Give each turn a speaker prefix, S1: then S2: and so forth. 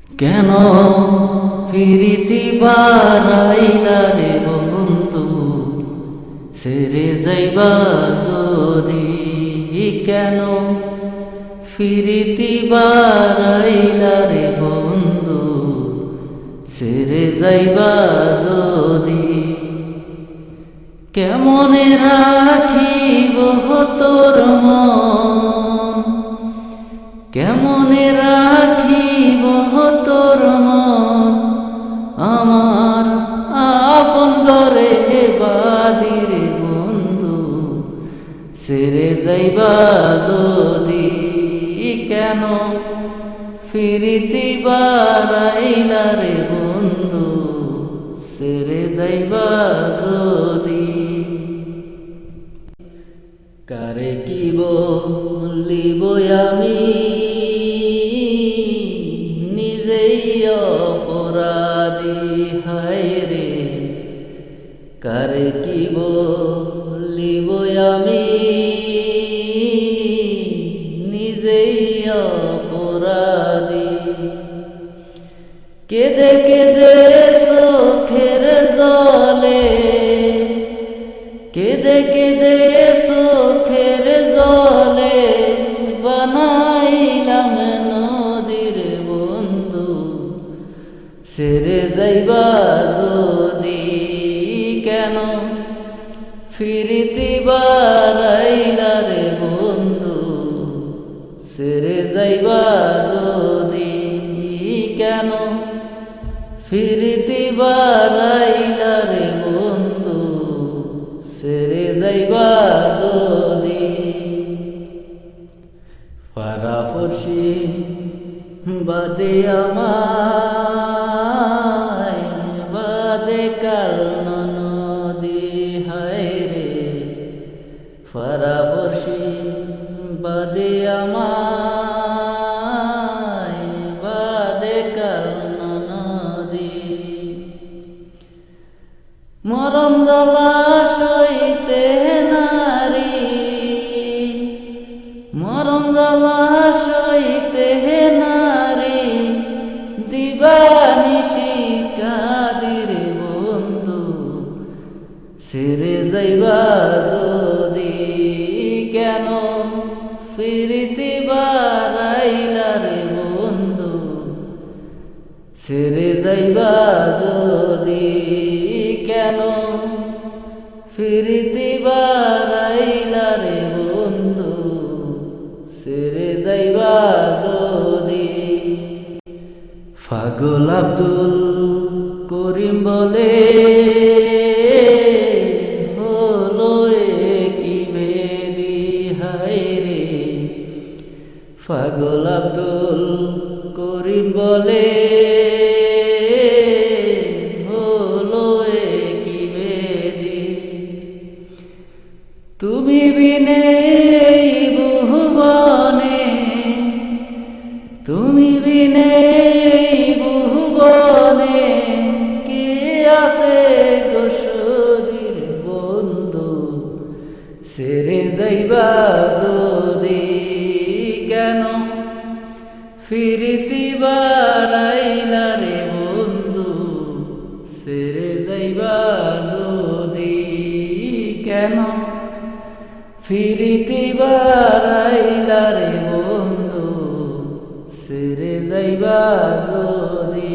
S1: কেন ফিরিতি বারাইলা রে বন্ধু, সেরে যাইবা যদি? কেন ফিরিতি বারাইলা রে বন্ধু, সেরে যাইবা যদি? কেমনে রাখিব তোর মন, কেমনে রাখিব তোর মন, আমার আপন ঘরে বাদিরে বন্ধু, সেরে যাইবা যদি? কেন ফিরিতি বারাইলা রে বন্ধু, সেরে যাইবা যদি? কারে কি বলিব আমি, নিজেই অপরাধী হায় রে। কারে কি বলিব আমি, নিজেই অপরাধী। কেঁদে কেঁদে চোখের জলে, কেঁদে কেঁদে চোখের জলে, বানাইলাম নদীর বন্ধু, সেরে যাইবা যদি? কেন ফিরিতি বারাইলা রে বন্ধু, সেরে যাইবা যদি? কেন ফিরিতি বারাইলা রে বন্ধু, সেরে যাইবা যদি? ফারাফরশি বাদে আমায়, বাদে কাল নদী হায় রে। ফারাফরশি বাদে আমায়, বাদে কাল নদী। মরম জ্বালা সইতে নারী, মরম জ্বালা সইতে নারী, দিবানিশি কাদিরে বন্ধু, সেরে যাইবা যদি? কেন ফিরিতি বারাইলা রে বন্ধু, সেরে যাইবা যদি? কেন ফিরিতি বারাইলা রে বন্ধু, সেরে যাইবা যদি? পাগল আব্দুল করিম বলে, হলো কি বেদি হায় রে। পাগল আব্দুল করিম বলে, তুমি বিনে এই ভুবনে, তুমি বিনে এই ভুবনে, কে আছে গো সদীর বন্ধু, সেরে যাইবা যদি? কেন ফিরিতি বারাইলা রে বন্ধু, সেরে যাইবা যদি? কেন ফিরিতি বারাইলা রে বন্ধু, সেরে যাইবা যদি?